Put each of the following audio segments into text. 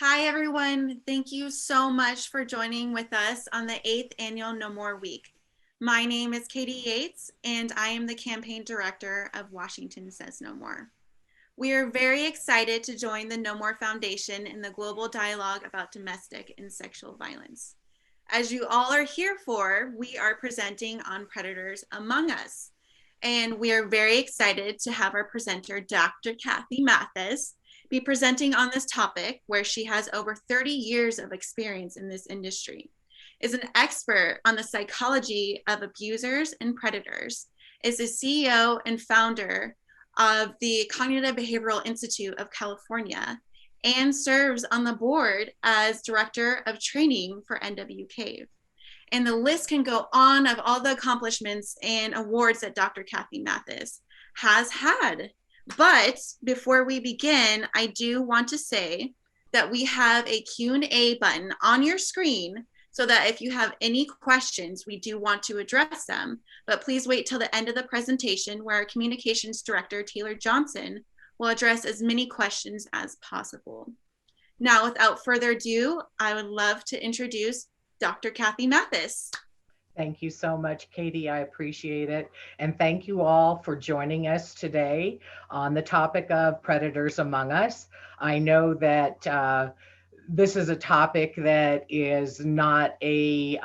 Hi, everyone. Thank you so much for joining with us on the 8th annual No More Week. My name is Katie Yates, and I am the campaign director of Washington Says No More. We are very excited to join the No More Foundation in the global dialogue about domestic and sexual violence. As you all are here for, we are presenting on predators among us. And we are very excited to have our presenter, Dr. Kathie Mathis, be presenting on this topic, where she has over 30 years of experience in this industry, is an expert on the psychology of abusers and predators, is the CEO and founder of the Cognitive Behavioral Institute of California, and serves on the board as director of training for NWCAVE. And the list can go on of all the accomplishments and awards that Dr. Kathie Mathis has had. But before we begin, I do want to say that we have a Q&A button on your screen, so that if you have any questions, we do want to address them. But please wait till the end of the presentation, where our communications director, Taylor Johnson, will address as many questions as possible. Now, without further ado, I would love to introduce Dr. Kathie Mathis. Thank you so much, Katie. I appreciate it. And thank you all for joining us today on the topic of predators among us. I know that this is a topic that is not a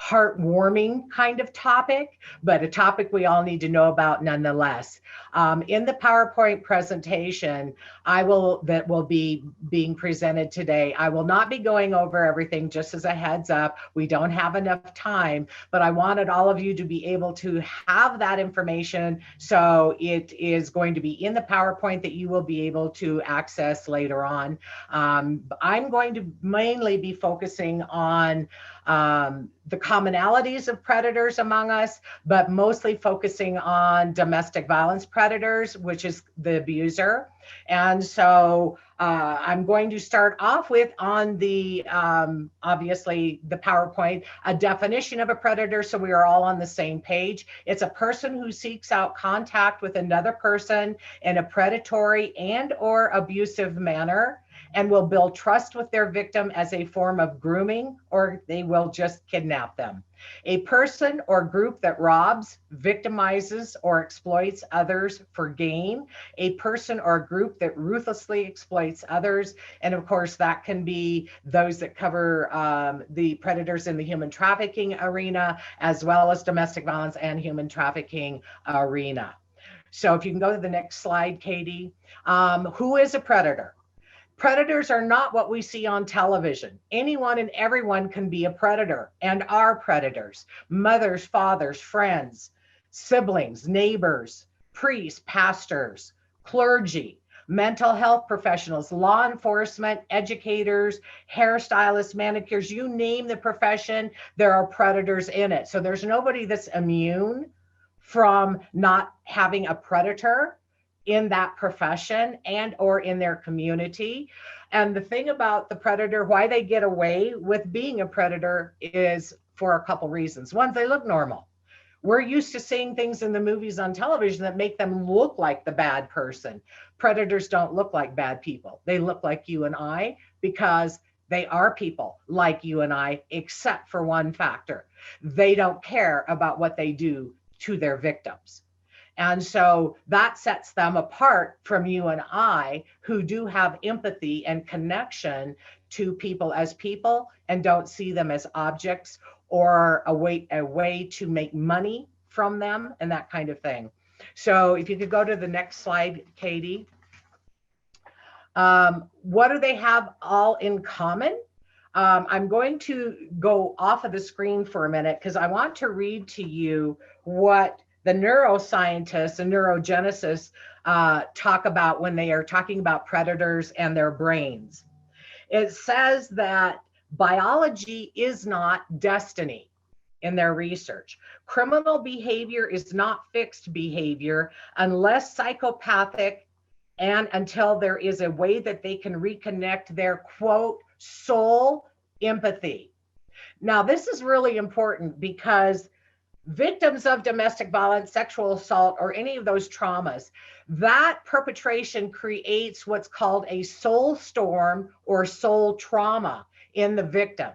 heartwarming kind of topic, but a topic we all need to know about nonetheless. In the PowerPoint presentation that will be being presented today, I will not be going over everything. Just as a heads up, we don't have enough time, but I wanted all of you to be able to have that information. So it is going to be in the PowerPoint that you will be able to access later on. I'm going to mainly be focusing on the commonalities of predators among us, but mostly focusing on domestic violence predators, which is the abuser. And so I'm going to start off with, on the, obviously the PowerPoint, a definition of a predator, so we are all on the same page. It's a person who seeks out contact with another person in a predatory and or abusive manner, and will build trust with their victim as a form of grooming, or they will just kidnap them. A person or group that robs, victimizes, or exploits others for gain. A person or group that ruthlessly exploits others. And of course, that can be those that cover the predators in the human trafficking arena, as well as domestic violence and human trafficking arena. So if you can go to the next slide, Katie. Who is a predator? Predators are not what we see on television. Anyone and everyone can be a predator and are predators. Mothers, fathers, friends, siblings, neighbors, priests, pastors, clergy, mental health professionals, law enforcement, educators, hairstylists, manicures, you name the profession, there are predators in it. So there's nobody that's immune from not having a predator in that profession and or in their community. And the thing about the predator, why they get away with being a predator, is for a couple reasons. One, they look normal. We're used to seeing things in the movies on television that make them look like the bad person. Predators don't look like bad people. They look like you and I, because they are people like you and I, except for one factor. They don't care about what they do to their victims. And so that sets them apart from you and I, who do have empathy and connection to people as people and don't see them as objects or a way to make money from them and that kind of thing. So if you could go to the next slide, Katie. What do they have all in common? I'm going to go off of the screen for a minute because I want to read to you what the neuroscientists and neurogeneticists talk about when they are talking about predators and their brains. It says that biology is not destiny in their research. Criminal behavior is not fixed behavior unless psychopathic, and until there is a way that they can reconnect their, quote, soul empathy. Now, this is really important because victims of domestic violence, sexual assault, or any of those traumas, that perpetration creates what's called a soul storm or soul trauma in the victim.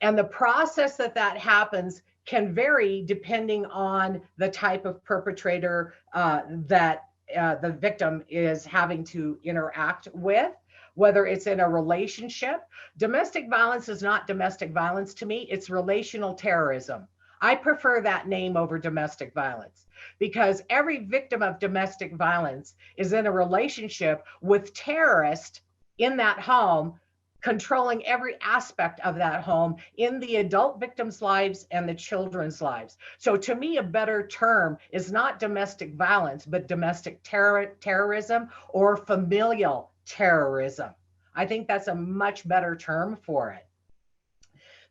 And the process that happens can vary depending on the type of perpetrator that the victim is having to interact with, whether it's in a relationship. Domestic violence is not domestic violence to me, it's relational terrorism. I prefer that name over domestic violence because every victim of domestic violence is in a relationship with terrorists in that home, controlling every aspect of that home in the adult victims' lives and the children's lives. So to me, a better term is not domestic violence, but domestic terrorism or familial terrorism. I think that's a much better term for it.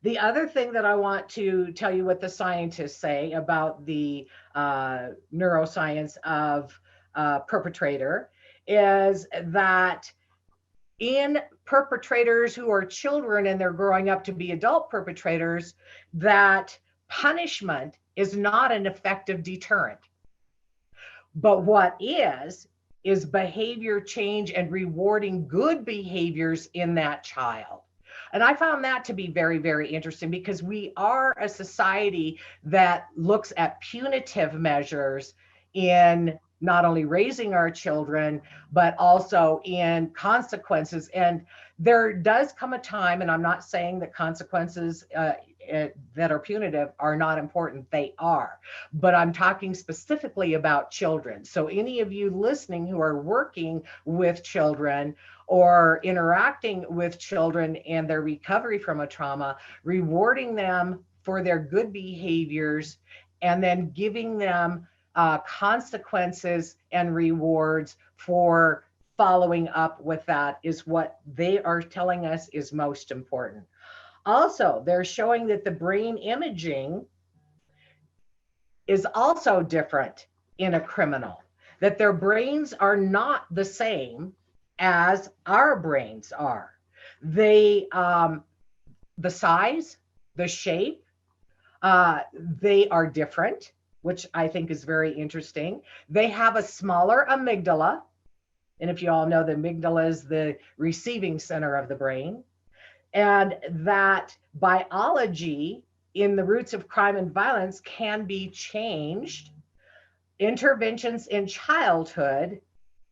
The other thing that I want to tell you what the scientists say about the neuroscience of perpetrator is that in perpetrators who are children and they're growing up to be adult perpetrators, that punishment is not an effective deterrent. But what is behavior change and rewarding good behaviors in that child. And I found that to be very, very interesting because we are a society that looks at punitive measures in not only raising our children, but also in consequences. And there does come a time, and I'm not saying that consequences that are punitive are not important, they are, but I'm talking specifically about children. So any of you listening who are working with children or interacting with children and their recovery from a trauma, rewarding them for their good behaviors and then giving them consequences and rewards for following up with that is what they are telling us is most important. Also, they're showing that the brain imaging is also different in a criminal, that their brains are not the same as our brains are. They, the size, the shape, they are different, which I think is very interesting. They have a smaller amygdala. And if you all know, the amygdala is the receiving center of the brain. And that biology in the roots of crime and violence can be changed. Interventions in childhood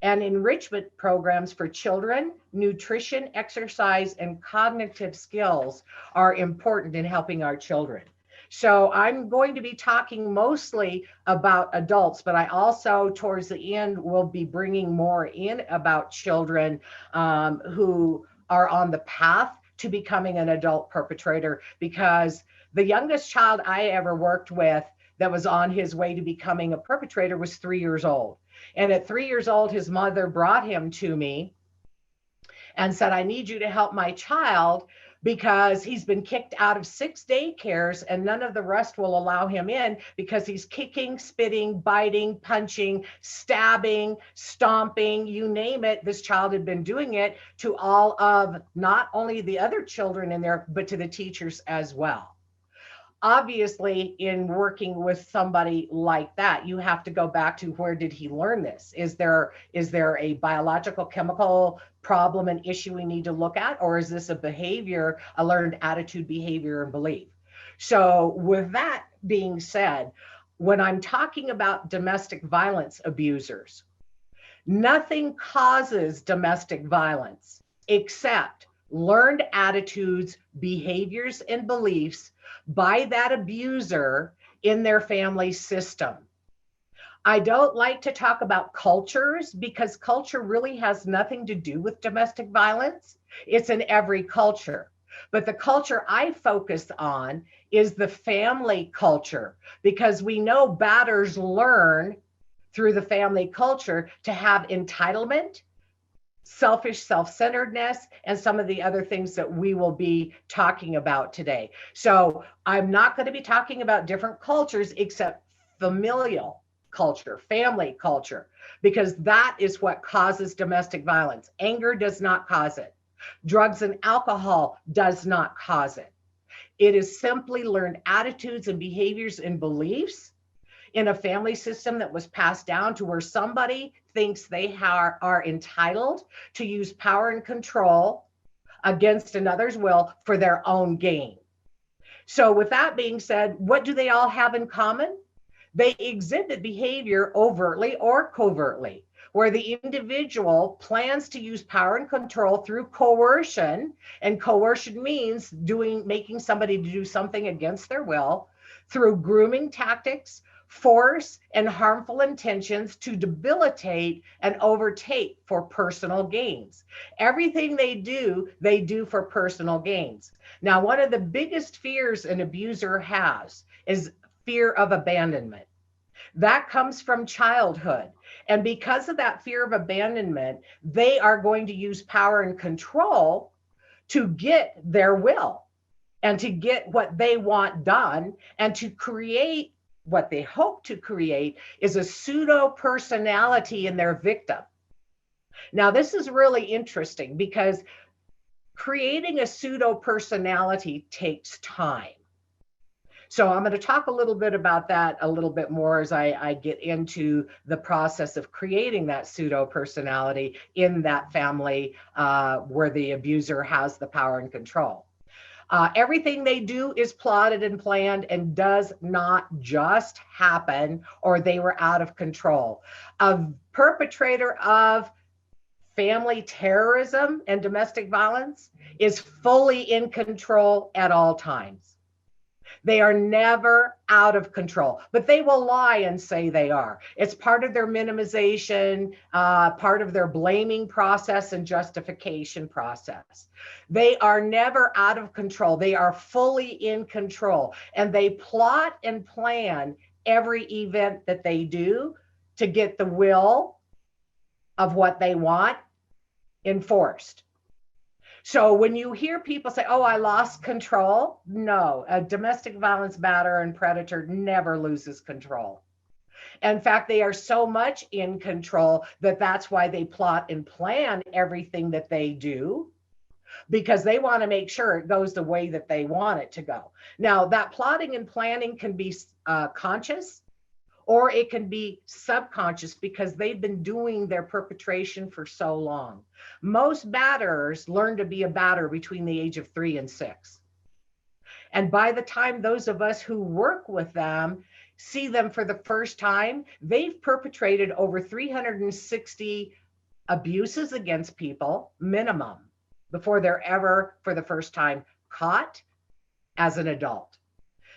and enrichment programs for children, nutrition, exercise, and cognitive skills are important in helping our children. So I'm going to be talking mostly about adults, but I also, towards the end, will be bringing more in about children who are on the path to becoming an adult perpetrator, because the youngest child I ever worked with that was on his way to becoming a perpetrator was 3 years old. And at 3 years old, his mother brought him to me and said, I need you to help my child because he's been kicked out of 6 daycares and none of the rest will allow him in because he's kicking, spitting, biting, punching, stabbing, stomping, you name it. This child had been doing it to all of not only the other children in there, but to the teachers as well. Obviously, in working with somebody like that, you have to go back to where did he learn this? Is there a biological chemical problem and issue we need to look at? Or is this a behavior, a learned attitude, behavior, and belief? So with that being said, when I'm talking about domestic violence abusers, nothing causes domestic violence except learned attitudes, behaviors, and beliefs by that abuser in their family system. I don't like to talk about cultures because culture really has nothing to do with domestic violence. It's in every culture. But the culture I focus on is the family culture, because we know batters learn through the family culture to have entitlement, selfish self-centeredness, and some of the other things that we will be talking about today. So I'm not going to be talking about different cultures except familial culture, family culture, because that is what causes domestic violence. Anger does not cause it. Drugs and alcohol does not cause it. It is simply learned attitudes and behaviors and beliefs in a family system that was passed down to where somebody thinks they are entitled to use power and control against another's will for their own gain. So with that being said, what do they all have in common? They exhibit behavior overtly or covertly, where the individual plans to use power and control through coercion, and coercion means making somebody to do something against their will, through grooming tactics, force, and harmful intentions to debilitate and overtake for personal gains. Everything they do for personal gains. Now, one of the biggest fears an abuser has is fear of abandonment. That comes from childhood. And because of that fear of abandonment, they are going to use power and control to get their will and to get what they want done, and to create what they hope to create is a pseudo personality in their victim. Now, this is really interesting because creating a pseudo personality takes time. So I'm going to talk a little bit about that a little bit more as I get into the process of creating that pseudo personality in that family where the abuser has the power and control. Everything they do is plotted and planned and does not just happen or they were out of control. A perpetrator of family terrorism and domestic violence is fully in control at all times. They are never out of control, but they will lie and say they are. It's part of their minimization, part of their blaming process and justification process. They are never out of control. They are fully in control, and they plot and plan every event that they do to get the will of what they want enforced. So when you hear people say, oh, I lost control, no, a domestic violence batterer and predator never loses control. In fact, they are so much in control that that's why they plot and plan everything that they do, because they want to make sure it goes the way that they want it to go. Now, that plotting and planning can be conscious, or it can be subconscious because they've been doing their perpetration for so long. Most batterers learn to be a batterer between the age of 3 and 6. And by the time those of us who work with them see them for the first time, they've perpetrated over 360 abuses against people, minimum, before they're ever, for the first time, caught as an adult.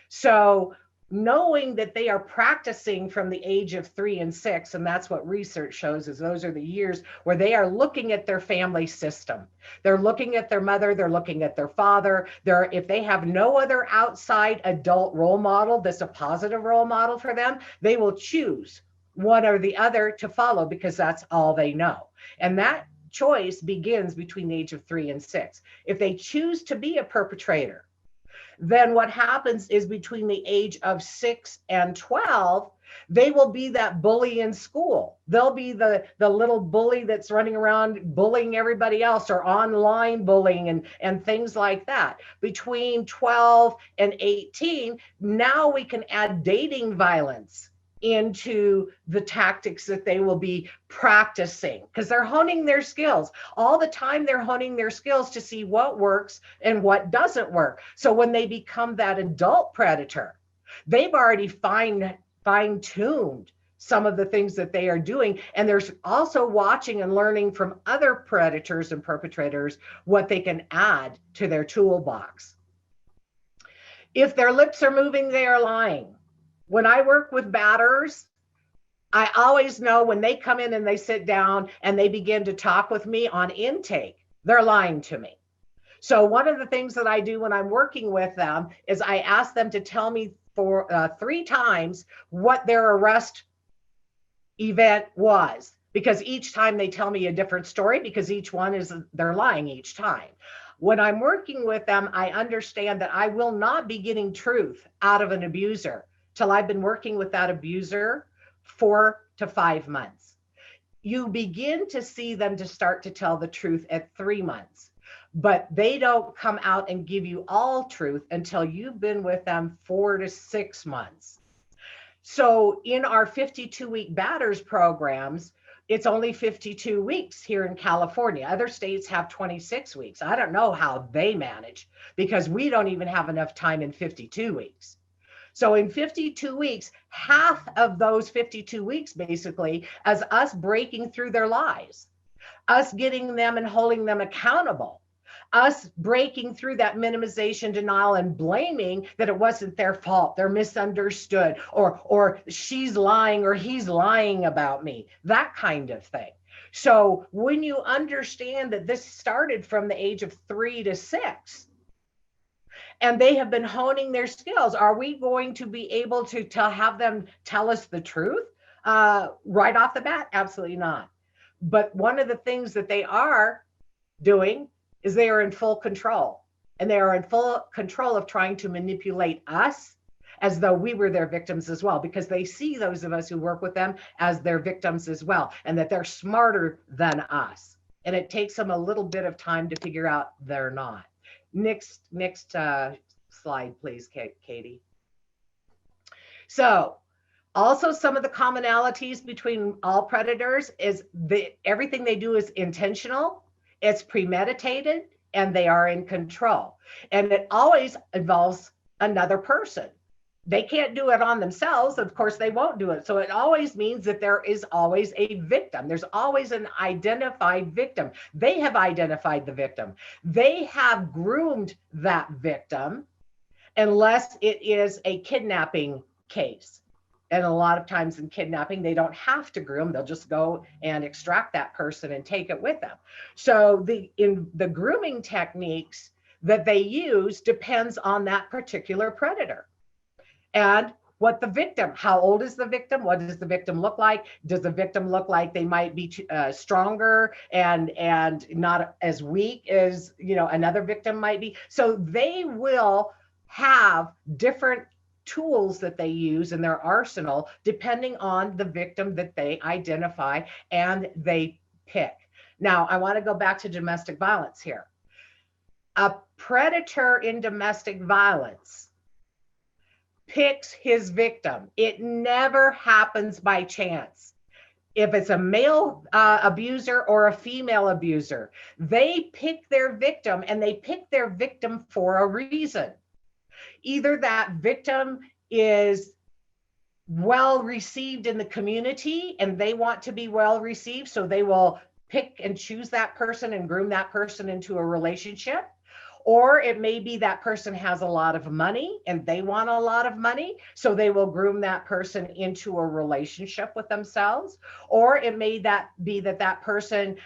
So knowing that they are practicing from the age of 3 and 6, and that's what research shows, is those are the years where they are looking at their family system. They're looking at their mother, they're looking at their father. If they have no other outside adult role model that's a positive role model for them, they will choose one or the other to follow because that's all they know. And that choice begins between the age of 3 and 6. If they choose to be a perpetrator, then what happens is between the age of 6 and 12, they will be that bully in school. They'll be the little bully that's running around bullying everybody else, or online bullying and things like that. Between 12 and 18, now we can add dating violence into the tactics that they will be practicing, because they're honing their skills all the time. They're honing their skills to see what works and what doesn't work. So when they become that adult predator, they've already fine-tuned some of the things that they are doing. And there's also watching and learning from other predators and perpetrators what they can add to their toolbox. If their lips are moving, they are lying. When I work with batterers, I always know when they come in and they sit down and they begin to talk with me on intake, they're lying to me. So one of the things that I do when I'm working with them is I ask them to tell me for 3 times what their arrest event was, because each time they tell me a different story, because each one is, they're lying each time. When I'm working with them, I understand that I will not be getting truth out of an abuser till I've been working with that abuser 4 to 5 months. You begin to see them to start to tell the truth at 3 months. but they don't come out and give you all truth until you've been with them 4 to 6 months. So in our 52-week batters programs, it's only 52 weeks here in California. Other states have 26 weeks. I don't know how they manage, because we don't even have enough time in 52 weeks. So in 52 weeks, half of those 52 weeks basically is us breaking through their lies, us getting them and holding them accountable, us breaking through that minimization, denial, and blaming that it wasn't their fault, they're misunderstood, or she's lying or he's lying about me, that kind of thing. So when you understand that this started from the age of 3 to 6, and they have been honing their skills, are we going to be able to have them tell us the truth right off the bat? Absolutely not. But one of the things that they are doing is they are in full control, and they are in full control of trying to manipulate us as though we were their victims as well, because they see those of us who work with them as their victims as well, and that they're smarter than us. And it takes them a little bit of time to figure out they're not. Next slide, please, Katie. So also, some of the commonalities between all predators is everything they do is intentional, it's premeditated, and they are in control. And it always involves another person. They can't do it on themselves. Of course, they won't do it. So it always means that there is always a victim. There's always an identified victim. They have identified the victim. They have groomed that victim, unless it is a kidnapping case. And a lot of times in kidnapping, they don't have to groom. They'll just go and extract that person and take it with them. So in the grooming techniques that they use depends on that particular predator. And what the victim, how old is the victim? What does the victim look like? Does the victim look like they might be stronger and not as weak as, another victim might be? So they will have different tools that they use in their arsenal depending on the victim that they identify and they pick. Now, I want to go back to domestic violence here. A predator in domestic violence picks his victim. It never happens by chance. If it's a male abuser or a female abuser, they pick their victim, and they pick their victim for a reason. Either that victim is well received in the community and they want to be well received, so they will pick and choose that person and groom that person into a relationship. Or it may be that person has a lot of money and they want a lot of money, so they will groom that person into a relationship with themselves. Or it may be that person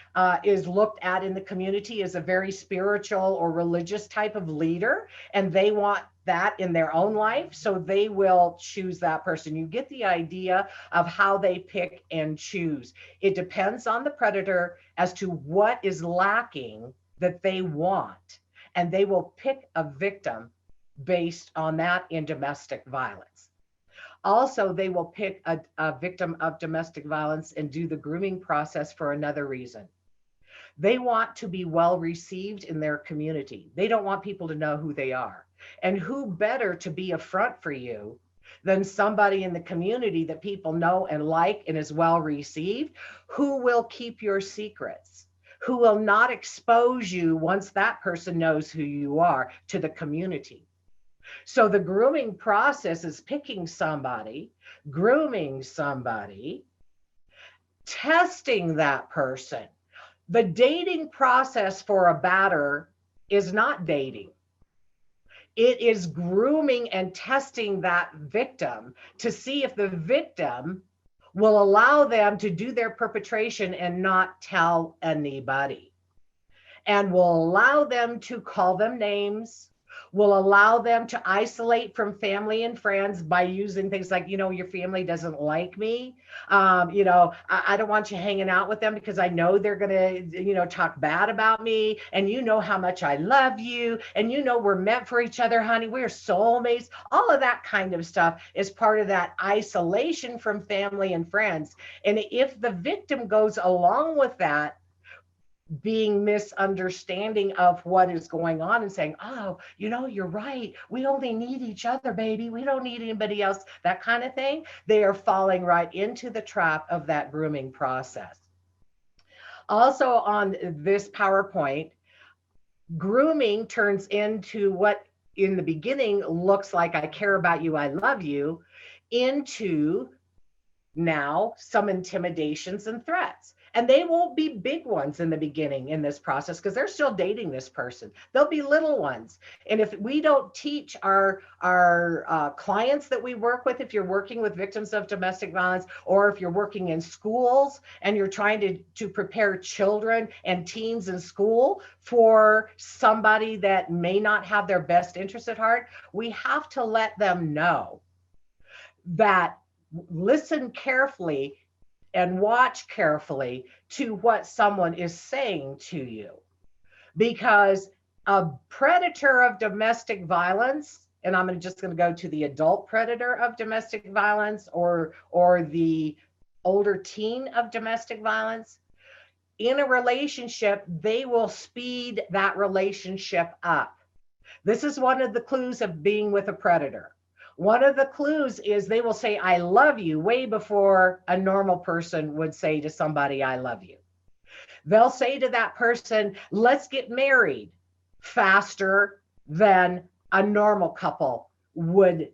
is looked at in the community as a very spiritual or religious type of leader, and they want that in their own life, so they will choose that person. You get the idea of how they pick and choose. It depends on the predator as to what is lacking that they want. And they will pick a victim based on that in domestic violence. Also, they will pick a victim of domestic violence and do the grooming process for another reason. They want to be well received in their community. They don't want people to know who they are. And who better to be a front for you than somebody in the community that people know and like and is well received, who will keep your secrets, who will not expose you once that person knows who you are to the community. So the grooming process is picking somebody, grooming somebody, testing that person. The dating process for a batter is not dating. It is grooming and testing that victim to see if the victim will allow them to do their perpetration and not tell anybody, and will allow them to call them names, will allow them to isolate from family and friends by using things like, your family doesn't like me. I don't want you hanging out with them because I know they're going to, talk bad about me. And you know how much I love you. And we're meant for each other, honey. We're soulmates. All of that kind of stuff is part of that isolation from family and friends. And if the victim goes along with that, being misunderstanding of what is going on and saying, oh, you're right. We only need each other, baby. We don't need anybody else, that kind of thing. They are falling right into the trap of that grooming process. Also on this PowerPoint, grooming turns into what in the beginning looks like I care about you, I love you, into now some intimidations and threats. And they won't be big ones in the beginning in this process because they're still dating this person. They'll be little ones. And if we don't teach our clients that we work with, if you're working with victims of domestic violence, or if you're working in schools and you're trying to prepare children and teens in school for somebody that may not have their best interest at heart, we have to let them know that listen carefully and watch carefully to what someone is saying to you. Because a predator of domestic violence, and I'm just going to go to the adult predator of domestic violence or the older teen of domestic violence, in a relationship, they will speed that relationship up. This is one of the clues of being with a predator. One of the clues is they will say, I love you, way before a normal person would say to somebody, I love you. They'll say to that person, let's get married, faster than a normal couple would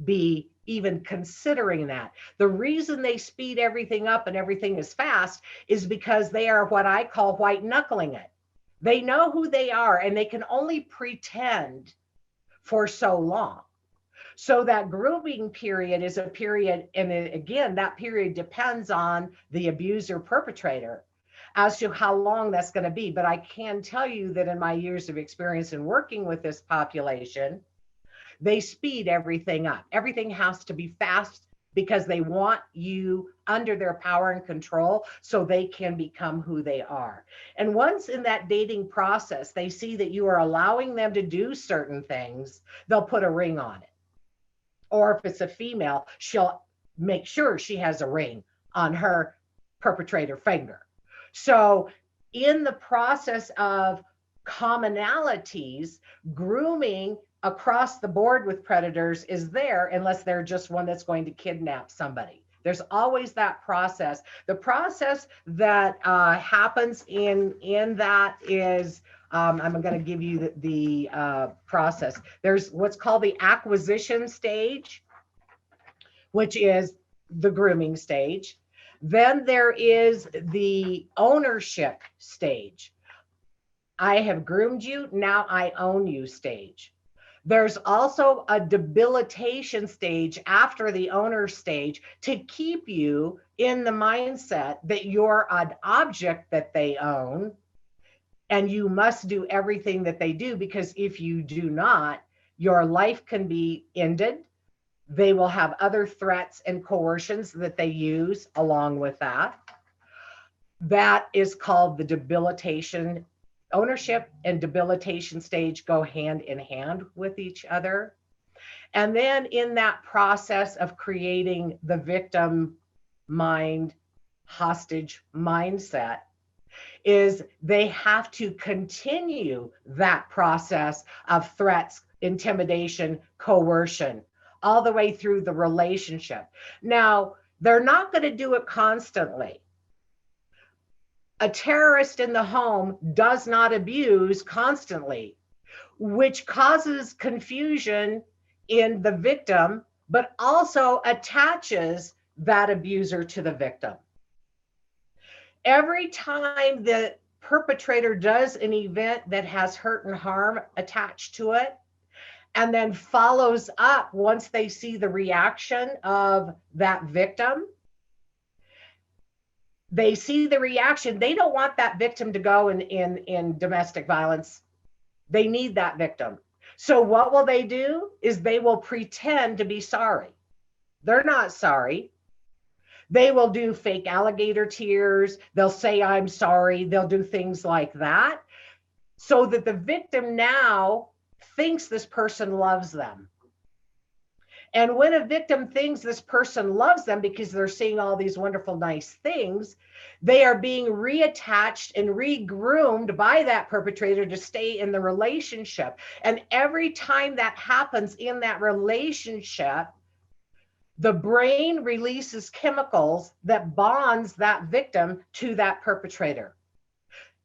be even considering that. The reason they speed everything up and everything is fast is because they are what I call white knuckling it. They know who they are and they can only pretend for so long. So that grooming period is a period, and again, that period depends on the abuser perpetrator as to how long that's going to be. But I can tell you that in my years of experience in working with this population, they speed everything up. Everything has to be fast because they want you under their power and control so they can become who they are. And once in that dating process, they see that you are allowing them to do certain things, they'll put a ring on it. Or if it's a female, she'll make sure she has a ring on her perpetrator finger. So in the process of commonalities, grooming across the board with predators is there unless they're just one that's going to kidnap somebody. There's always that process. The process that happens in that is, I'm going to give you the process. There's what's called the acquisition stage, which is the grooming stage. Then there is the ownership stage. I have groomed you, now I own you stage. There's also a debilitation stage after the owner stage to keep you in the mindset that you're an object that they own and you must do everything that they do, because if you do not, your life can be ended. They will have other threats and coercions that they use along with that. That is called the debilitation. Ownership and debilitation stage go hand in hand with each other. And then in that process of creating the victim mind, hostage mindset, is they have to continue that process of threats, intimidation, coercion, all the way through the relationship. Now, they're not going to do it constantly. A terrorist in the home does not abuse constantly, which causes confusion in the victim, but also attaches that abuser to the victim. Every time the perpetrator does an event that has hurt and harm attached to it, and then follows up once they see the reaction of that victim, they see the reaction. They don't want that victim to go in domestic violence. They need that victim. So what will they do is they will pretend to be sorry. They're not sorry. They will do fake alligator tears. They'll say, I'm sorry. They'll do things like that so that the victim now thinks this person loves them. And when a victim thinks this person loves them because they're seeing all these wonderful, nice things, they are being reattached and regroomed by that perpetrator to stay in the relationship. And every time that happens in that relationship, the brain releases chemicals that bonds that victim to that perpetrator.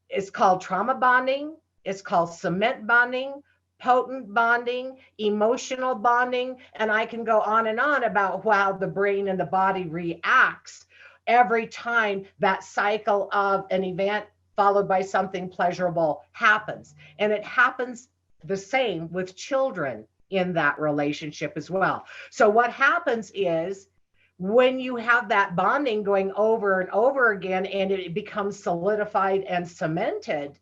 It's called trauma bonding. It's called cement bonding, potent bonding, emotional bonding, and I can go on and on about how the brain and the body reacts every time that cycle of an event followed by something pleasurable happens. And it happens the same with children in that relationship as well. So what happens is when you have that bonding going over and over again and it becomes solidified and cemented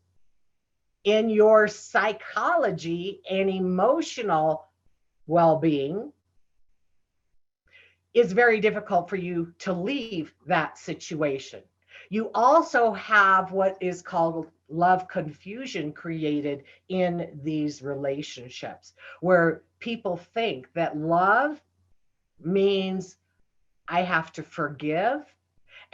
in your psychology and emotional well-being, it's very difficult for you to leave that situation. You also have what is called love confusion created in these relationships, where people think that love means I have to forgive.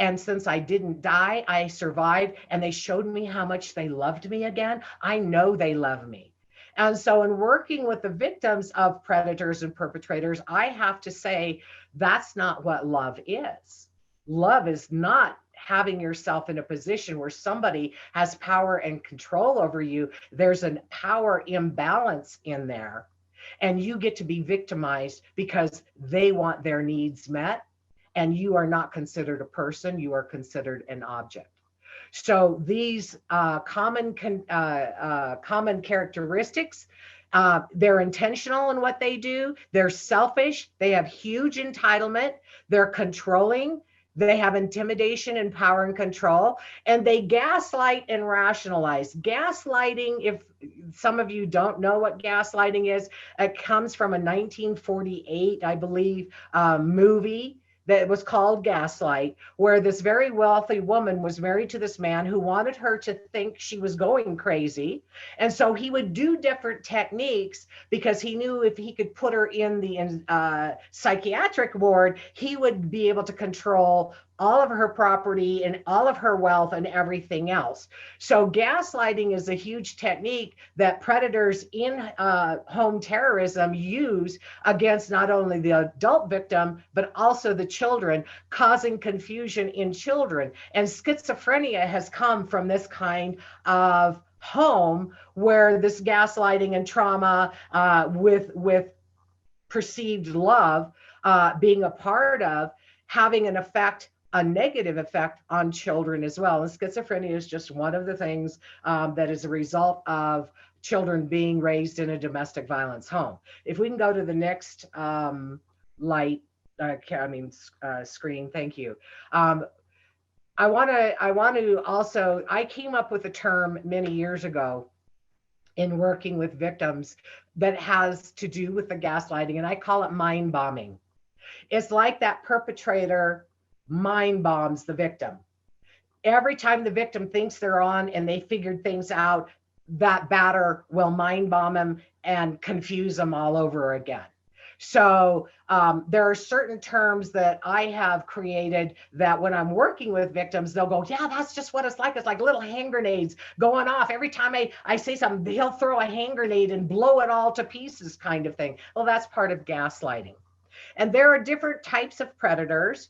And since I didn't die, I survived, and they showed me how much they loved me again. I know they love me. And so in working with the victims of predators and perpetrators, I have to say that's not what love is. Love is not having yourself in a position where somebody has power and control over you. There's a power imbalance in there, and you get to be victimized because they want their needs met. And you are not considered a person, you are considered an object. So these common characteristics, they're intentional in what they do. They're selfish. They have huge entitlement. They're controlling. They have intimidation and power and control. And they gaslight and rationalize. Gaslighting, if some of you don't know what gaslighting is, it comes from a 1948, I believe, movie that was called Gaslight, where this very wealthy woman was married to this man who wanted her to think she was going crazy. And so he would do different techniques because he knew if he could put her in the psychiatric ward, he would be able to control all of her property and all of her wealth and everything else. So gaslighting is a huge technique that predators in home terrorism use against not only the adult victim, but also the children, causing confusion in children. And schizophrenia has come from this kind of home where this gaslighting and trauma with perceived love being a part of, having an effect, a negative effect on children as well. And schizophrenia is just one of the things that is a result of children being raised in a domestic violence home. If we can go to the next screen, thank you. I want to also, I came up with a term many years ago in working with victims that has to do with the gaslighting, and I call it mind bombing. It's like that perpetrator mind bombs the victim. Every time the victim thinks they're on and they figured things out, that batter will mind bomb them and confuse them all over again. So there are certain terms that I have created that when I'm working with victims, they'll go, yeah, that's just what it's like. It's like little hand grenades going off. Every time I say something, he'll throw a hand grenade and blow it all to pieces kind of thing. Well, that's part of gaslighting. And there are different types of predators.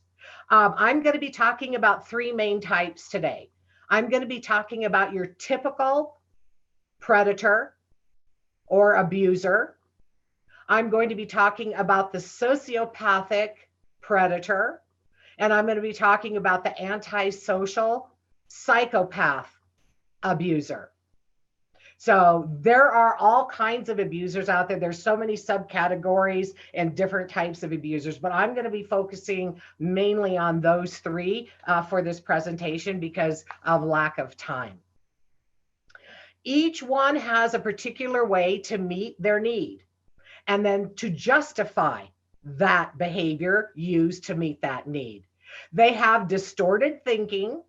I'm going to be talking about three main types today. I'm going to be talking about your typical predator or abuser. I'm going to be talking about the sociopathic predator, and I'm going to be talking about the antisocial psychopath abuser. So there are all kinds of abusers out there. There's so many subcategories and different types of abusers, but I'm going to be focusing mainly on those three for this presentation because of lack of time. Each one has a particular way to meet their need and then to justify that behavior used to meet that need. They have distorted thinking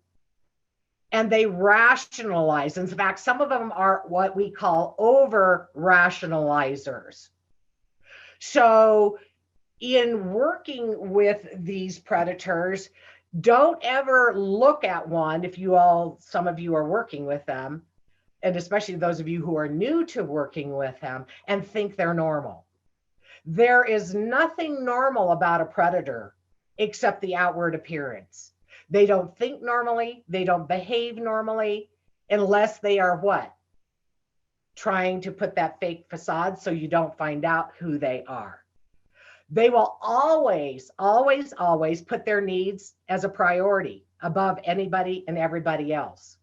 and they rationalize. In fact, some of them are what we call over rationalizers. So in working with these predators, don't ever look at one, if you all, some of you are working with them, and especially those of you who are new to working with them, and think they're normal. There is nothing normal about a predator except the outward appearance. They don't think normally, they don't behave normally, unless they are what? Trying to put that fake facade so you don't find out who they are. They will always, always, always put their needs as a priority above anybody and everybody else.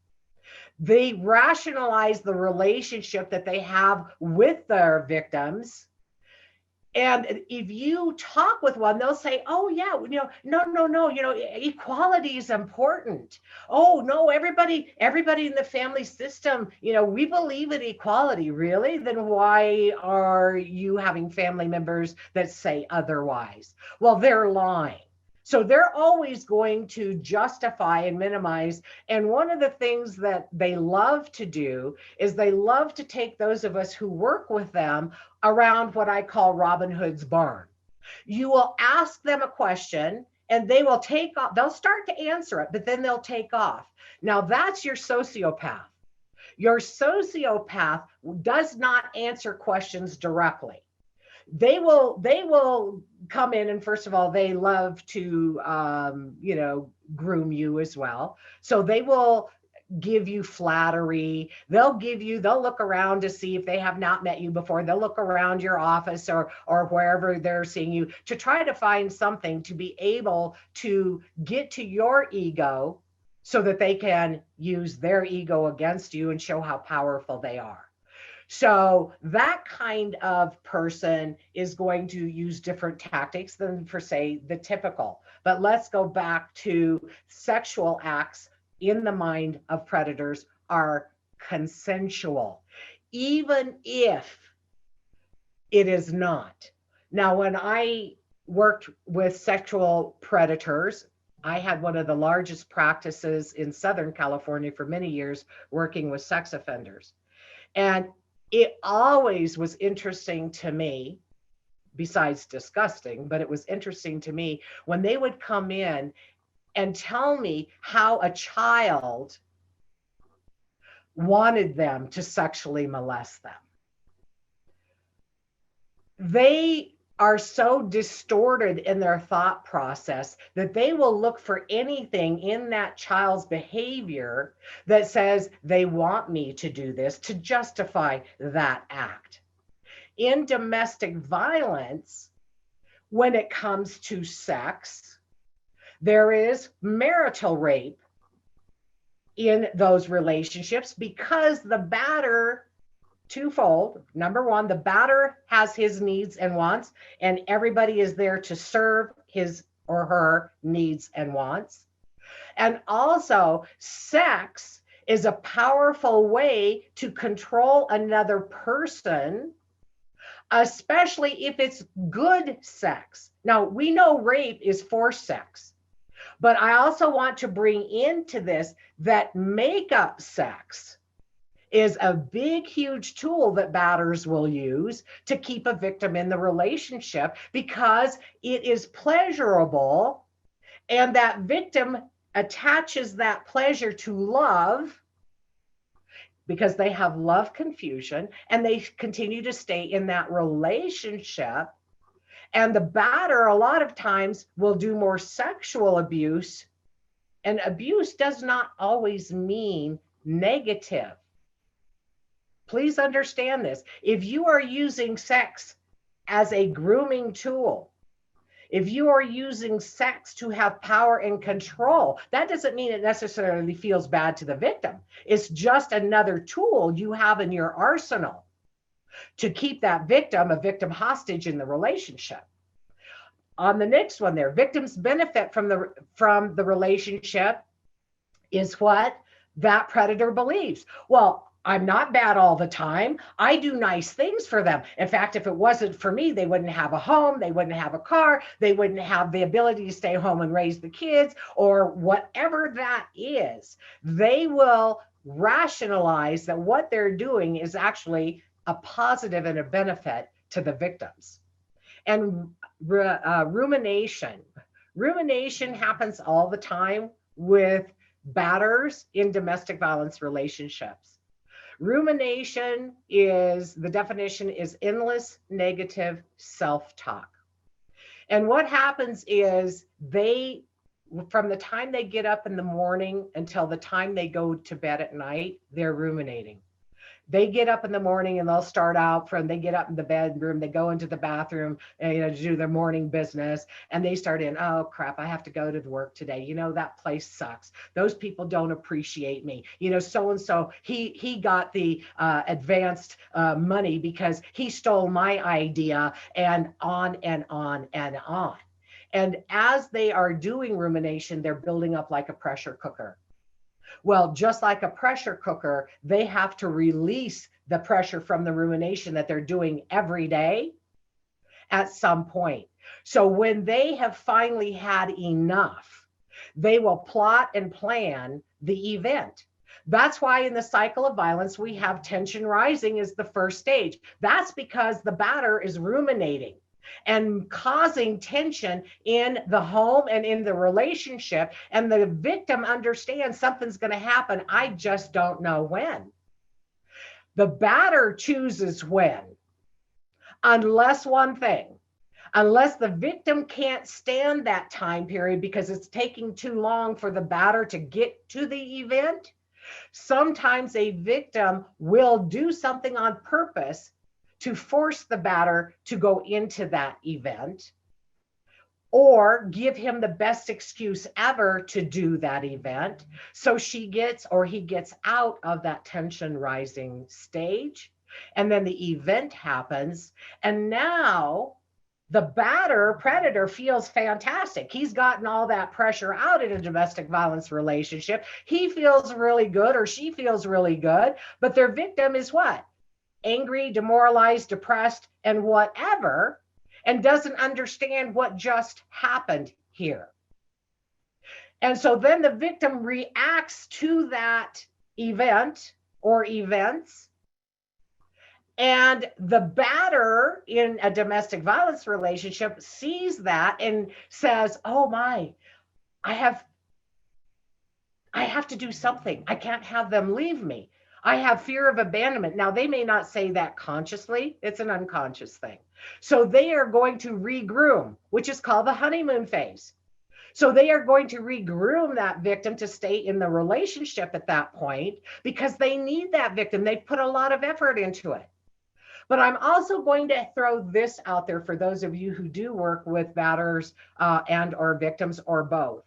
They rationalize the relationship that they have with their victims. And if you talk with one, they'll say, oh yeah, no, equality is important. Oh no, everybody in the family system, we believe in equality. Really? Then why are you having family members that say otherwise? Well, they're lying. So they're always going to justify and minimize. And one of the things that they love to do is they love to take those of us who work with them around what I call Robin Hood's barn. You will ask them a question and they will take off. They'll start to answer it, but then they'll take off. Now that's your sociopath. Your sociopath does not answer questions directly. They will come in, and first of all, they love to groom you as well. So they will give you flattery. They'll look around to see if they have not met you before. They'll look around your office or wherever they're seeing you to try to find something to be able to get to your ego so that they can use their ego against you and show how powerful they are. So that kind of person is going to use different tactics than, for say, the typical. But let's go back to sexual acts in the mind of predators are consensual, even if it is not. Now, when I worked with sexual predators, I had one of the largest practices in Southern California for many years working with sex offenders. And it always was interesting to me, besides disgusting, but it was interesting to me when they would come in and tell me how a child wanted them to sexually molest them. They are so distorted in their thought process that they will look for anything in that child's behavior that says they want me to do this to justify that act. In domestic violence, when it comes to sex, there is marital rape in those relationships because the batter, twofold. Number one, the batter has his needs and wants, and everybody is there to serve his or her needs and wants. And also, sex is a powerful way to control another person, especially if it's good sex. Now, we know rape is forced sex, but I also want to bring into this that makeup sex is a big, huge tool that batters will use to keep a victim in the relationship because it is pleasurable, and that victim attaches that pleasure to love because they have love confusion and they continue to stay in that relationship. And the batter a lot of times will do more sexual abuse, and abuse does not always mean negative. Please understand this. If you are using sex as a grooming tool, if you are using sex to have power and control, that doesn't mean it necessarily feels bad to the victim. It's just another tool you have in your arsenal to keep that victim a victim hostage in the relationship. On the next one there, victims benefit from the relationship is what that predator believes. Well, I'm not bad all the time. I do nice things for them. In fact, if it wasn't for me, they wouldn't have a home, they wouldn't have a car, they wouldn't have the ability to stay home and raise the kids, or whatever that is. They will rationalize that what they're doing is actually a positive and a benefit to the victims. And Rumination. Rumination happens all the time with batters in domestic violence relationships. Rumination is, the definition is endless negative self-talk. And what happens is they, from the time they get up in the morning until the time they go to bed at night, they're ruminating. They get up in the morning and they'll start out from, they get up in the bedroom, they go into the bathroom, and, to do their morning business, and they start in, oh crap, I have to go to work today, that place sucks, those people don't appreciate me, so and so, he got the advanced money because he stole my idea, and on and on and on. And as they are doing rumination, they're building up like a pressure cooker. Well, just like a pressure cooker, they have to release the pressure from the rumination that they're doing every day at some point. So when they have finally had enough, they will plot and plan the event. That's why in the cycle of violence, we have tension rising as the first stage. That's because the batter is ruminating and causing tension in the home and in the relationship. And the victim understands something's going to happen. I just don't know when. The batter chooses when, unless one thing, unless the victim can't stand that time period because it's taking too long for the batter to get to the event. Sometimes a victim will do something on purpose to force the batter to go into that event, or give him the best excuse ever to do that event. So she gets, or he gets out of that tension rising stage. And then the event happens. And now the batter predator feels fantastic. He's gotten all that pressure out in a domestic violence relationship. He feels really good, or she feels really good, but their victim is what? Angry, demoralized, depressed, and whatever, and doesn't understand what just happened here. And so then the victim reacts to that event or events, and the batter in a domestic violence relationship sees that and says, oh my, I have to do something. I can't have them leave me. I have fear of abandonment. Now, they may not say that consciously. It's an unconscious thing. So they are going to regroom, which is called the honeymoon phase. So they are going to regroom that victim to stay in the relationship at that point because they need that victim. They put a lot of effort into it. But I'm also going to throw this out there for those of you who do work with batters and or victims or both.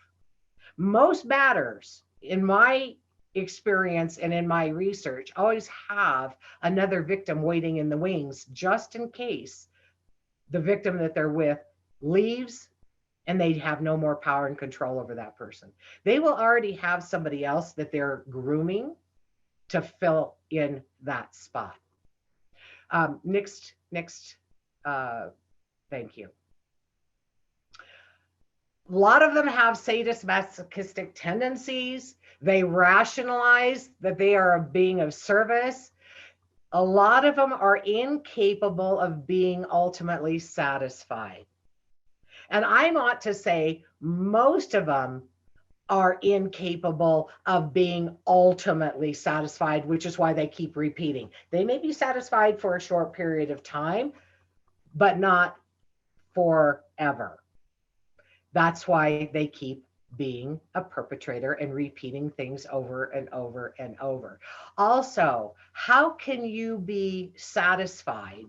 Most batters, in my experience and in my research, always have another victim waiting in the wings just in case the victim that they're with leaves and they have no more power and control over that person. They will already have somebody else that they're grooming to fill in that spot. Next, thank you. A lot of them have sadist masochistic tendencies. They rationalize that they are a being of service. A lot of them are incapable of being ultimately satisfied. And I ought to say most of them are incapable of being ultimately satisfied, which is why they keep repeating. They may be satisfied for a short period of time, but not forever. That's why they keep being a perpetrator and repeating things over and over and over. Also, how can you be satisfied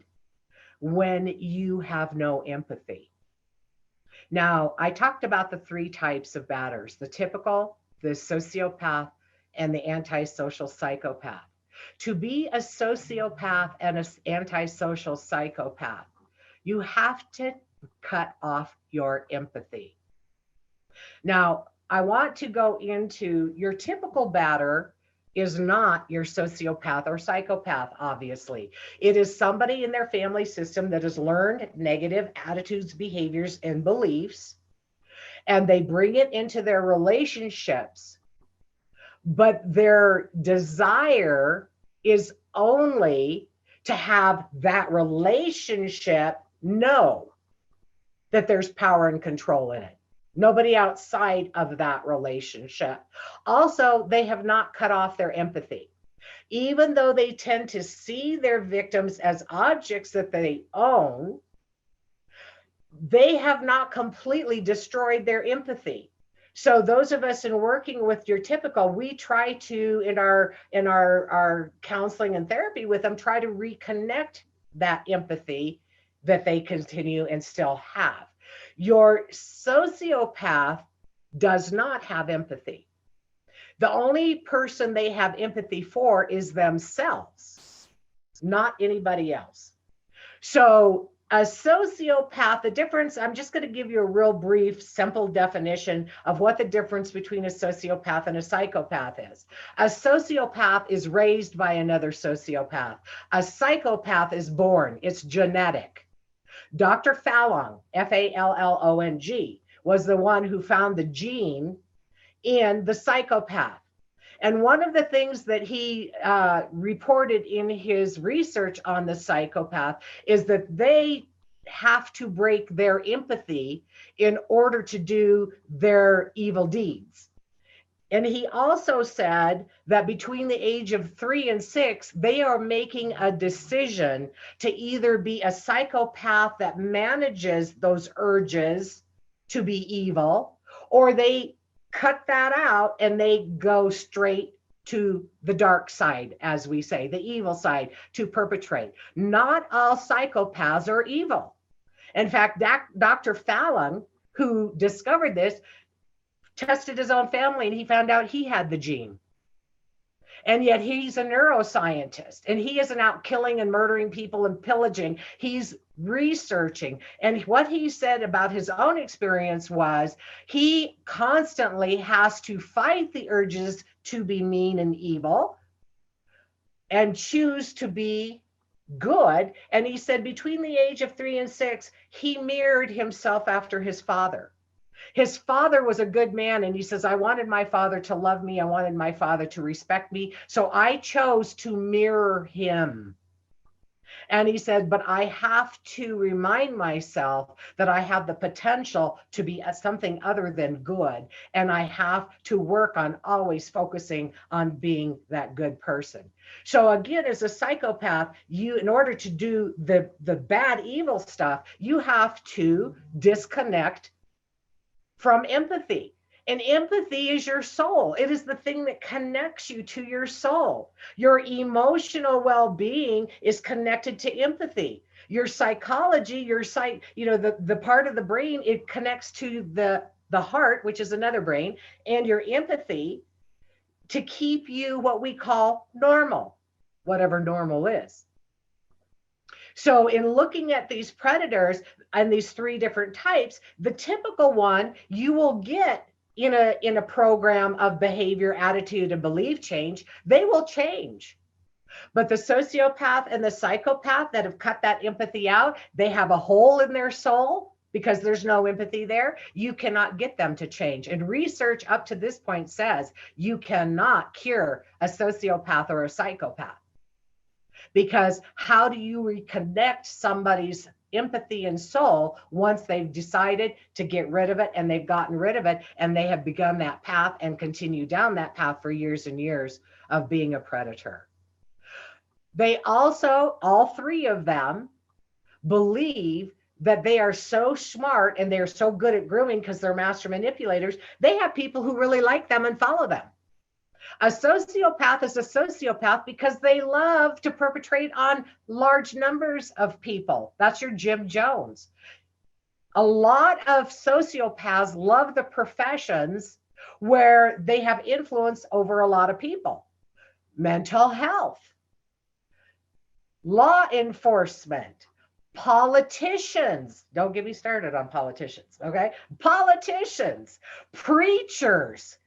when you have no empathy? Now, I talked about the three types of batters: the typical, the sociopath, and the antisocial psychopath. To be a sociopath and an antisocial psychopath, you have to cut off your empathy. Now, I want to go into your typical batter is not your sociopath or psychopath, obviously. It is somebody in their family system that has learned negative attitudes, behaviors, and beliefs, and they bring it into their relationships, but their desire is only to have that relationship know that there's power and control in it. Nobody outside of that relationship. Also, they have not cut off their empathy. Even though they tend to see their victims as objects that they own, they have not completely destroyed their empathy. So those of us in working with your typical, we try to, in our counseling and therapy with them, try to reconnect that empathy that they continue and still have. Your sociopath does not have empathy. The only person they have empathy for is themselves, not anybody else. So a sociopath, the difference, I'm just going to give you a real brief, simple definition of what the difference between a sociopath and a psychopath is. A sociopath is raised by another sociopath. A psychopath is born, it's genetic. Dr. Fallon, Fallong, was the one who found the gene in the psychopath. And one of the things that he reported in his research on the psychopath is that they have to break their empathy in order to do their evil deeds. And he also said that between the age of 3 and 6, they are making a decision to either be a psychopath that manages those urges to be evil, or they cut that out and they go straight to the dark side, as we say, the evil side, to perpetrate. Not all psychopaths are evil. In fact, Dr. Fallon, who discovered this, tested his own family and he found out he had the gene. And yet he's a neuroscientist and he isn't out killing and murdering people and pillaging. He's researching. And what he said about his own experience was he constantly has to fight the urges to be mean and evil and choose to be good. And he said between the age of 3 and 6, he mirrored himself after his father. His father was a good man, and he says, I wanted my father to love me. I wanted my father to respect me. So I chose to mirror him. And he said, but I have to remind myself that I have the potential to be something other than good. And I have to work on always focusing on being that good person. So again, as a psychopath, you, in order to do the bad, evil stuff, you have to disconnect from empathy. And empathy is your soul. It is the thing that connects you to your soul. Your emotional well-being is connected to empathy. Your psychology, the part of the brain, it connects to the heart, which is another brain, and your empathy to keep you what we call normal, whatever normal is. So in looking at these predators and these 3 different types, the typical one you will get in a program of behavior, attitude, and belief change, they will change. But the sociopath and the psychopath that have cut that empathy out, they have a hole in their soul because there's no empathy there. You cannot get them to change. And research up to this point says you cannot cure a sociopath or a psychopath. Because how do you reconnect somebody's empathy and soul once they've decided to get rid of it and they've gotten rid of it and they have begun that path and continue down that path for years and years of being a predator? They also, all 3 of them, believe that they are so smart and they're so good at grooming because they're master manipulators. They have people who really like them and follow them. A sociopath is a sociopath because they love to perpetrate on large numbers of people. That's your Jim Jones. A lot of sociopaths love the professions where they have influence over a lot of people. Mental health, law enforcement, politicians. Don't get me started on politicians, okay? Politicians, preachers,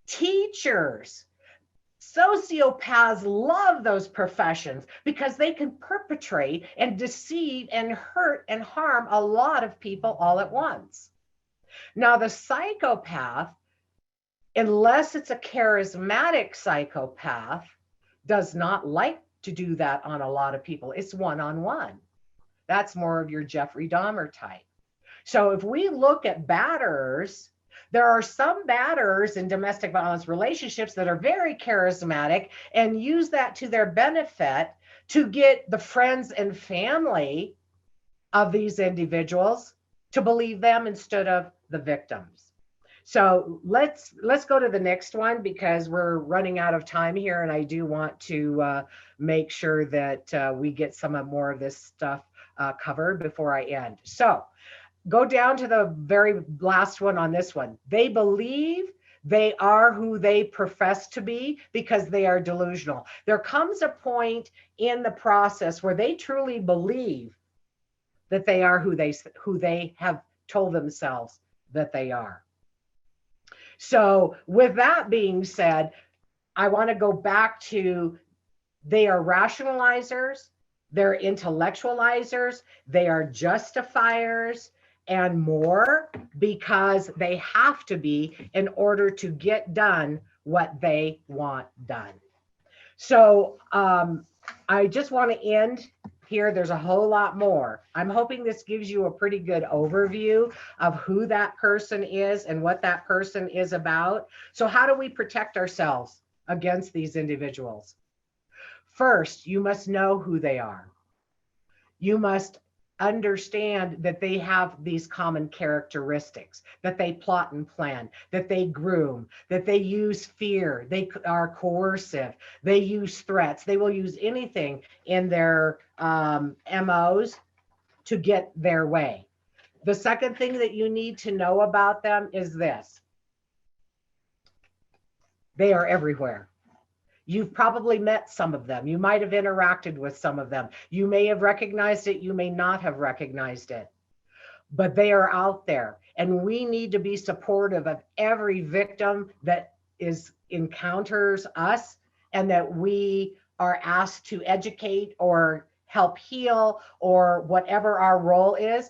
teachers. Sociopaths love those professions because they can perpetrate and deceive and hurt and harm a lot of people all at once. Now, the psychopath, unless it's a charismatic psychopath, does not like to do that on a lot of people. It's one-on-one. That's more of your Jeffrey Dahmer type. So if we look at batters, there are some batters in domestic violence relationships that are very charismatic and use that to their benefit to get the friends and family of these individuals to believe them instead of the victims. So let's go to the next one because we're running out of time here, and I do want to make sure that we get some more of this stuff covered before I end. So go down to the very last one on this one. They believe they are who they profess to be because they are delusional. There comes a point in the process where they truly believe that they are who they have told themselves that they are. So with that being said, I want to go back to they are rationalizers, they're intellectualizers, they are justifiers, and more, because they have to be in order to get done what they want done. So I just want to end here. There's a whole lot more. I'm hoping this gives you a pretty good overview of who that person is and what that person is about. So how do we protect ourselves against these individuals? First, you must know who they are. You must understand that they have these common characteristics, that they plot and plan, that they groom, that they use fear, they are coercive, they use threats, they will use anything in their MOs to get their way. The second thing that you need to know about them is this: they are everywhere. You've probably met some of them. You might have interacted with some of them. You may have recognized it. You may not have recognized it, but they are out there. And we need to be supportive of every victim that encounters us and that we are asked to educate or help heal or whatever our role is.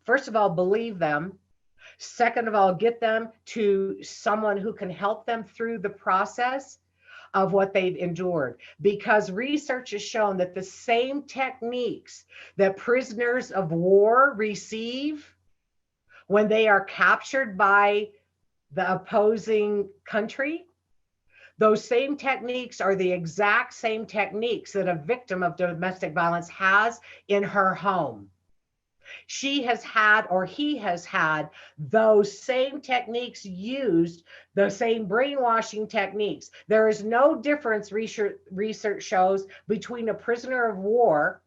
First of all, believe them. Second of all, get them to someone who can help them through the process of what they've endured, because research has shown that the same techniques that prisoners of war receive when they are captured by the opposing country, those same techniques are the exact same techniques that a victim of domestic violence has in her home. She has had, or he has had, those same techniques used, the same brainwashing techniques. There is no difference, research shows, between a prisoner of war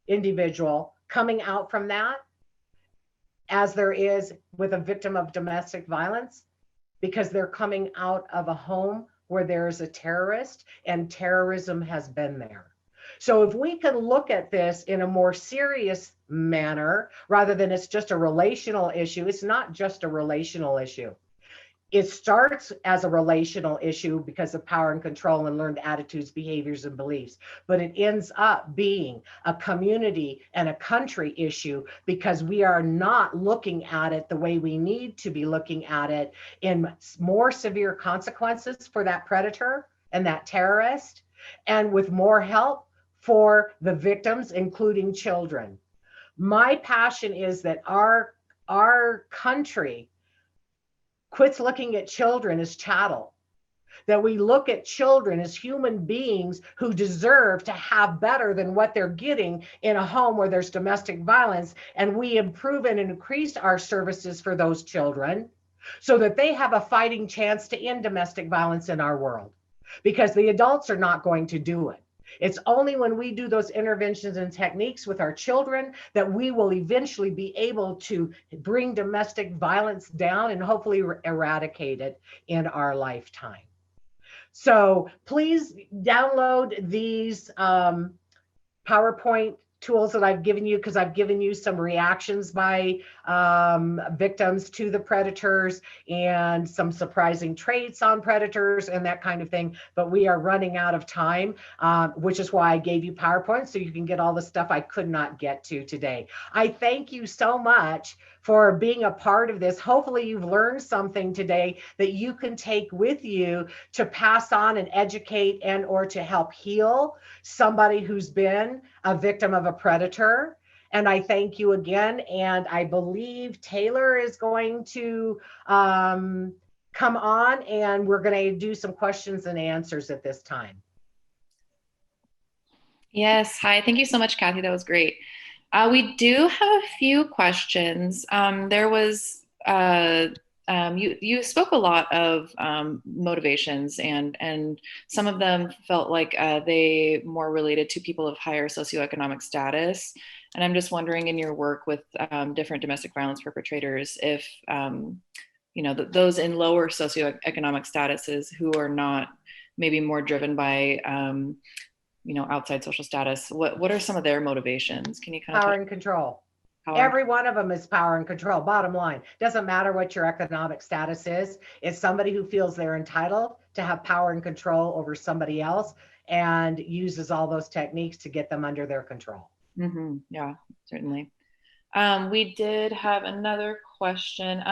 individual coming out from that as there is with a victim of domestic violence, because they're coming out of a home where there's a terrorist and terrorism has been there. So if we can look at this in a more serious manner, rather than it's just a relational issue, it's not just a relational issue. It starts as a relational issue because of power and control and learned attitudes, behaviors, and beliefs. But it ends up being a community and a country issue because we are not looking at it the way we need to be looking at it, in more severe consequences for that predator and that terrorist, and with more help for the victims, including children. My passion is that our country quits looking at children as chattel, that we look at children as human beings who deserve to have better than what they're getting in a home where there's domestic violence, and we improve and increase our services for those children so that they have a fighting chance to end domestic violence in our world, because the adults are not going to do it. It's only when we do those interventions and techniques with our children that we will eventually be able to bring domestic violence down and hopefully eradicate it in our lifetime. So please download these PowerPoint tools that I've given you, because I've given you some reactions by victims to the predators and some surprising traits on predators and that kind of thing. But we are running out of time, which is why I gave you PowerPoint, so you can get all the stuff I could not get to today. I thank you so much for being a part of this. Hopefully you've learned something today that you can take with you to pass on and educate and or to help heal somebody who's been a victim of a predator. And I thank you again. And I believe Taylor is going to come on, and we're going to do some questions and answers at this time. Yes. Hi. Thank you so much, Kathie. That was great. We do have a few questions. There was you spoke a lot of motivations, and some of them felt like they more related to people of higher socioeconomic status. And I'm just wondering, in your work with different domestic violence perpetrators, if those in lower socioeconomic statuses who are not maybe more driven by outside social status, what are some of their motivations? Can you kind of Power touch and control. power? Every one of them is power and control. Bottom line, doesn't matter what your economic status is. It's somebody who feels they're entitled to have power and control over somebody else and uses all those techniques to get them under their control. Mm-hmm. Yeah, certainly. We did have another question.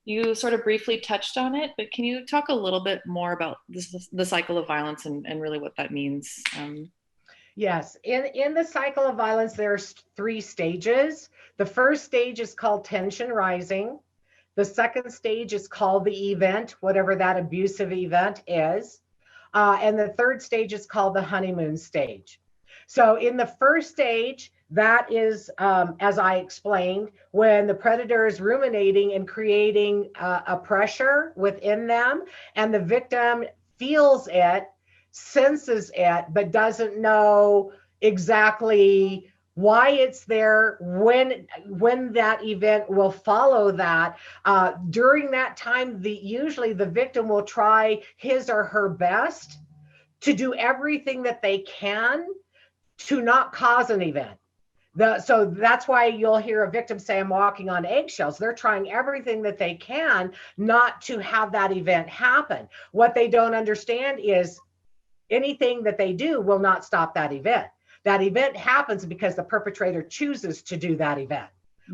You sort of briefly touched on it, but can you talk a little bit more about the cycle of violence and really what that means? Yes, in the cycle of violence, there's 3 stages. The first stage is called tension rising. The second stage is called the event, whatever that abusive event is. And the third stage is called the honeymoon stage. So in the first stage, that is, as I explained, when the predator is ruminating and creating a pressure within them, and the victim feels it, senses it, but doesn't know exactly why it's there, when that event will follow that. During that time, usually the victim will try his or her best to do everything that they can to not cause an event. So that's why you'll hear a victim say, I'm walking on eggshells. They're trying everything that they can not to have that event happen. What they don't understand is anything that they do will not stop that event. That event happens because the perpetrator chooses to do that event.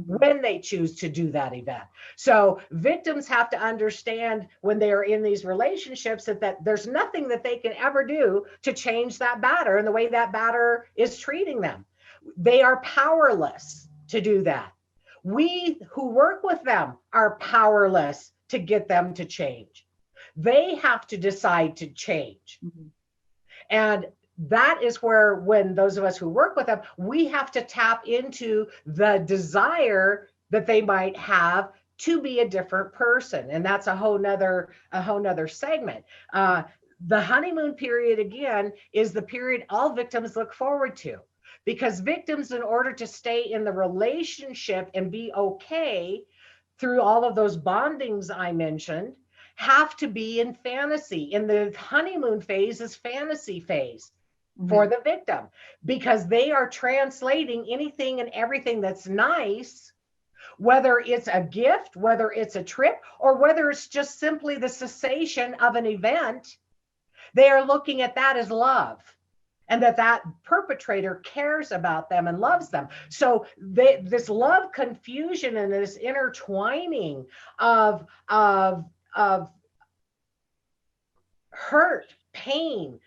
When they choose to do that event. So victims have to understand when they are in these relationships that there's nothing that they can ever do to change that batter and the way that batter is treating them. They are powerless to do that. We who work with them are powerless to get them to change. They have to decide to change. Mm-hmm. And that is where, when those of us who work with them, we have to tap into the desire that they might have to be a different person. And that's a whole nother segment. The honeymoon period, again, is the period all victims look forward to, because victims, in order to stay in the relationship and be okay through all of those bondings I mentioned, have to be in fantasy. In the honeymoon phase is fantasy phase. Mm-hmm. For the victim, because they are translating anything and everything that's nice, whether it's a gift, whether it's a trip, or whether it's just simply the cessation of an event. They are looking at that as love, and that perpetrator cares about them and loves them. So this love confusion and this intertwining of hurt, pain,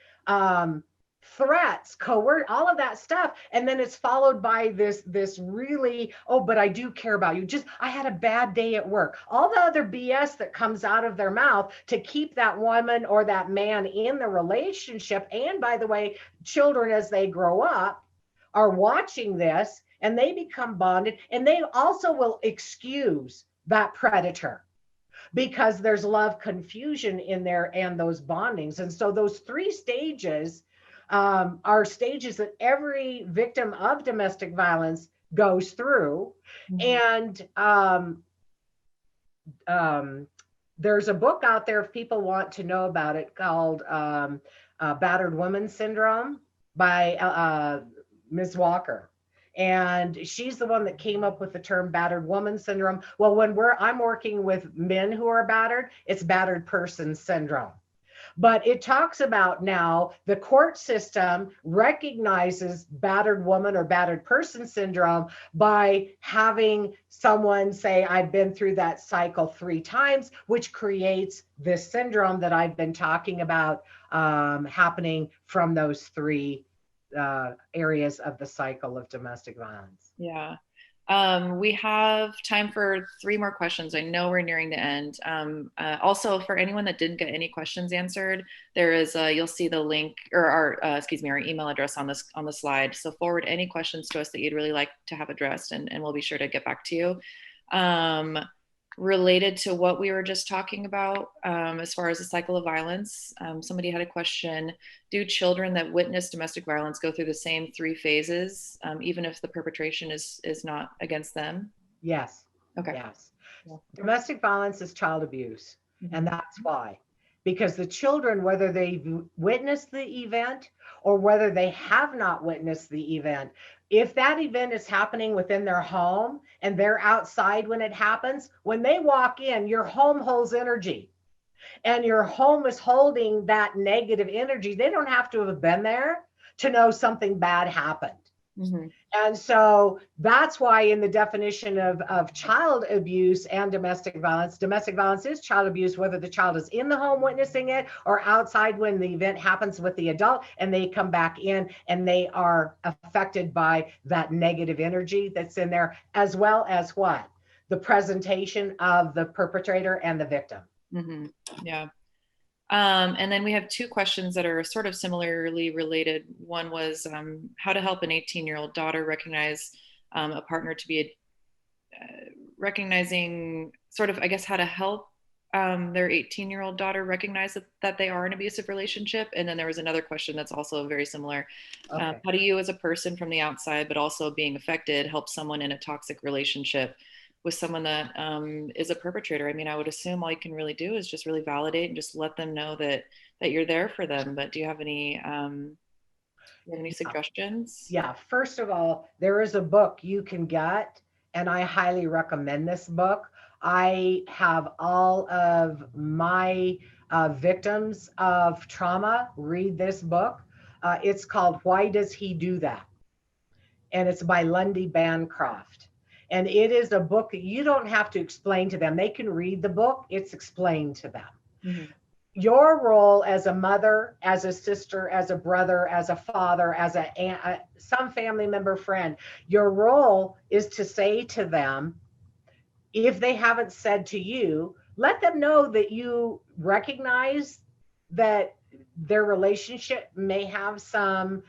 threats, all of that stuff. And then it's followed by this really, oh, but I do care about you. I had a bad day at work. All the other BS that comes out of their mouth to keep that woman or that man in the relationship. And by the way, children, as they grow up, are watching this, and they become bonded, and they also will excuse that predator, because there's love confusion in there and those bondings. And so those 3 stages are stages that every victim of domestic violence goes through. Mm-hmm. And there's a book out there if people want to know about it, called Battered Woman Syndrome by Ms. Walker. And she's the one that came up with the term battered woman syndrome. Well, when I'm working with men who are battered, it's battered person syndrome. But it talks about now the court system recognizes battered woman or battered person syndrome by having someone say, I've been through that cycle 3 times, which creates this syndrome that I've been talking about happening from those 3 areas of the cycle of domestic violence. Yeah. We have time for 3 more questions. I know we're nearing the end. Also, for anyone that didn't get any questions answered, there is you'll see the link or our email address on the slide. So forward any questions to us that you'd really like to have addressed, and we'll be sure to get back to you. Related to what we were just talking about, as far as the cycle of violence, somebody had a question: do children that witness domestic violence go through the same 3 phases, even if the perpetration is not against them? Yes. Okay. Yes. Yeah. Domestic violence is child abuse. And that's why. Because the children, whether they've witnessed the event or whether they have not witnessed the event, if that event is happening within their home and they're outside when it happens, when they walk in, your home holds energy. And your home is holding that negative energy. They don't have to have been there to know something bad happened. Mm-hmm. And so that's why in the definition of child abuse and domestic violence is child abuse, whether the child is in the home witnessing it or outside when the event happens with the adult and they come back in and they are affected by that negative energy that's in there, as well as what? The presentation of the perpetrator and the victim. Mm-hmm. Yeah. And then we have 2 questions that are sort of similarly related. One was how to help an 18-year-old daughter recognize a partner to be recognizing sort of, I guess, how to help their 18-year-old daughter recognize that they are in an abusive relationship. And then there was another question that's also very similar. Okay. How do you, as a person from the outside, but also being affected, help someone in a toxic relationship with someone that is a perpetrator? I mean, I would assume all you can really do is just really validate and just let them know that you're there for them. But do you have any suggestions? Yeah. First of all, there is a book you can get, and I highly recommend this book. I have all of my victims of trauma read this book. It's called Why Does He Do That? And it's by Lundy Bancroft. And it is a book that you don't have to explain to them. They can read the book, it's explained to them. Mm-hmm. Your role as a mother, as a sister, as a brother, as a father, as some family member, friend, your role is to say to them, if they haven't said to you, let them know that you recognize that their relationship may have some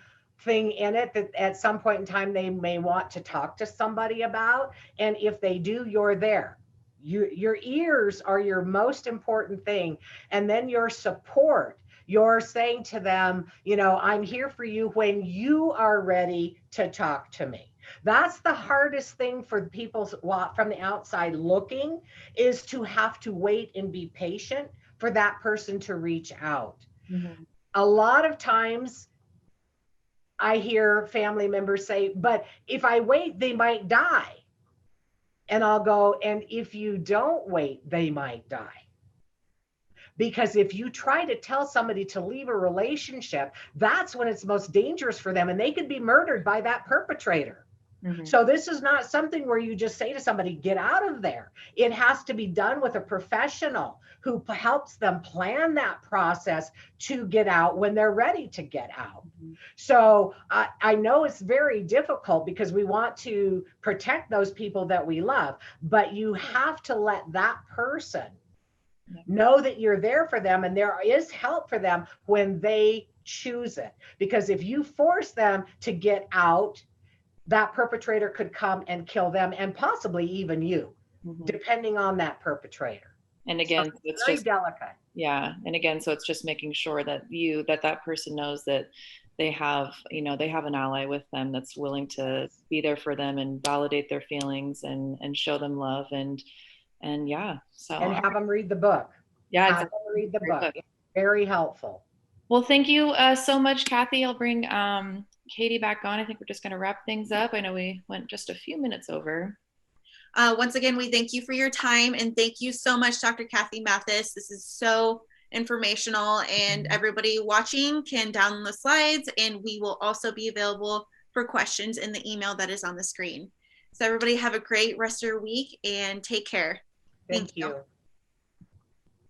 thing in it that at some point in time they may want to talk to somebody about. And if they do, you're there. Your ears are your most important thing. And then your support. You're saying to them, I'm here for you when you are ready to talk to me. That's the hardest thing for people from the outside looking, is to have to wait and be patient for that person to reach out. Mm-hmm. A lot of times I hear family members say, but if I wait, they might die. And I'll go, and if you don't wait, they might die. Because if you try to tell somebody to leave a relationship, that's when it's most dangerous for them. And they could be murdered by that perpetrator. Mm-hmm. So this is not something where you just say to somebody, get out of there. It has to be done with a professional who helps them plan that process to get out when they're ready to get out. Mm-hmm. So I know it's very difficult because we want to protect those people that we love, but you have to let that person know that you're there for them and there is help for them when they choose it. Because if you force them to get out, that perpetrator could come and kill them and possibly even you, mm-hmm. depending on that perpetrator. And again, so it's very delicate. Yeah. And again, so it's just making sure that that person knows that they have an ally with them that's willing to be there for them and validate their feelings and show them love and yeah. So and have them read the book. Yeah, have them read the book. It's very helpful. Well, thank you so much, Kathie. I'll bring Katie back on. I think we're just going to wrap things up. I know we went just a few minutes over. Once again, we thank you for your time, and thank you so much, Dr. Kathie Mathis. This is so informational, and everybody watching can download the slides, and we will also be available for questions in the email that is on the screen. So everybody have a great rest of your week and take care. Thank you.